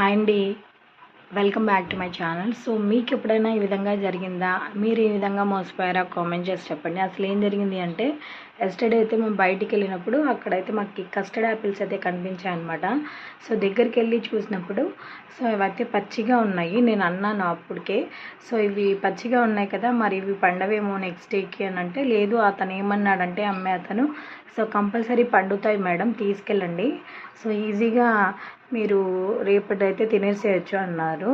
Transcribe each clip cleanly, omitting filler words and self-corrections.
Hi అండి. Welcome back to my channel. So మీకు ఎప్పుడైనా ఈ విధంగా జరిగిందా? మీరు ఈ విధంగా మోసపోయారా? కామెంట్ చేసి చెప్పండి. అసలు ఏం జరిగింది అంటే, ఎస్టర్డే అయితే మేము బయటికి వెళ్ళినప్పుడు అక్కడైతే మాకు కస్టర్డ్ యాపిల్స్ అయితే కనిపించాయి అనమాట. సో దగ్గరికి వెళ్ళి చూసినప్పుడు సో ఇవైతే పచ్చిగా ఉన్నాయి. నేను అన్నాను అప్పటికే, సో ఇవి పచ్చిగా ఉన్నాయి కదా, మరి ఇవి పండవేమో నెక్స్ట్ డేకి అని అంటే, లేదు అతను ఏమన్నాడంటే అమ్మే అతను, సో కంపల్సరీ పండుతాయి మేడం, తీసుకెళ్ళండి, సో ఈజీగా మీరు రేపటిదైతే తినేసేయచ్చు అన్నారు.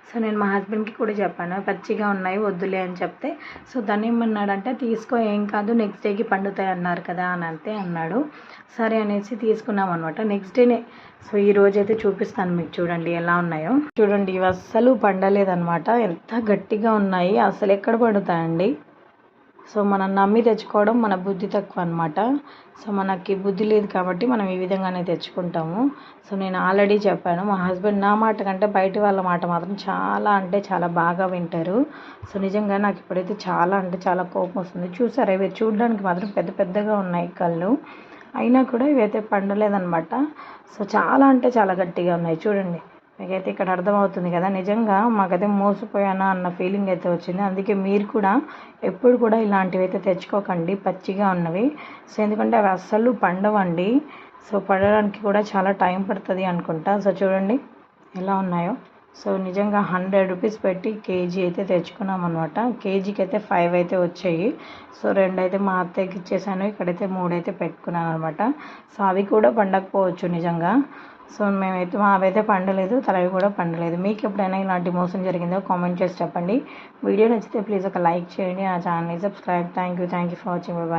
సో నేను మా హస్బెండ్కి కూడా చెప్పాను, పచ్చిగా ఉన్నాయి వద్దులే అని చెప్తే, సో దాన్ని ఏమన్నాడంటే తీసుకో ఏం కాదు నెక్స్ట్ డేకి పండుతాయి అన్నారు కదా అని అంతే అన్నాడు. సరే అనేసి తీసుకున్నాం అనమాట. నెక్స్ట్ డేనే సో ఈ రోజైతే చూపిస్తాను మీకు, చూడండి ఎలా ఉన్నాయో. చూడండి ఇవి అస్సలు పండలేదన్నమాట, ఎంత గట్టిగా ఉన్నాయి, అసలు ఎక్కడ పండుతాయండి. సో మనం నమ్మి తెచ్చుకోవడం మన బుద్ధి తక్కువ అనమాట. సో మనకి బుద్ధి లేదు కాబట్టి మనం ఈ విధంగానే తెచ్చుకుంటాము. సో నేను ఆల్రెడీ చెప్పాను, మా హస్బెండ్ నా మాట కంటే బయట వాళ్ళ మాట మాత్రం చాలా అంటే చాలా బాగా వింటారు. సో నిజంగా నాకు ఇప్పుడైతే చాలా అంటే చాలా కోపం వస్తుంది. చూసారా, ఇవి చూడడానికి మాత్రం పెద్ద పెద్దగా ఉన్నాయి కళ్ళు, అయినా కూడా ఇవైతే పండలేదన్నమాట. సో చాలా అంటే చాలా గట్టిగా ఉన్నాయి. చూడండి, మీకైతే ఇక్కడ అర్థమవుతుంది కదా. నిజంగా మాకైతే మోసపోయానా అన్న ఫీలింగ్ అయితే వచ్చింది. అందుకే మీరు కూడా ఎప్పుడు కూడా ఇలాంటివి అయితే తెచ్చుకోకండి, పచ్చిగా ఉన్నవి. సో ఎందుకంటే అవి అస్సలు పండవండి. సో పడడానికి కూడా చాలా టైం పడుతుంది అనుకుంటా. సో చూడండి ఎలా ఉన్నాయో. సో నిజంగా 100 రూపీస్ పెట్టి కేజీ అయితే తెచ్చుకున్నాం అనమాట. కేజీకి అయితే 5 అయితే వచ్చాయి. సో 2 అయితే మా అత్తయ్యకి ఇచ్చేసాను, ఇక్కడైతే 3 అయితే పెట్టుకున్నాను అనమాట. సో అవి కూడా పండకపోవచ్చు నిజంగా. సో మేమైతే అవైతే పండలేదు, తలవి కూడా పండలేదు. మీకు ఎప్పుడైనా ఇలాంటి మోసం జరిగిందో కామెంట్ చేసి చెప్పండి. వీడియో నచ్చితే ప్లీజ్ ఒక లైక్ చేయండి, నా ఛానల్ని subscribe. Thank you for watching. Bye.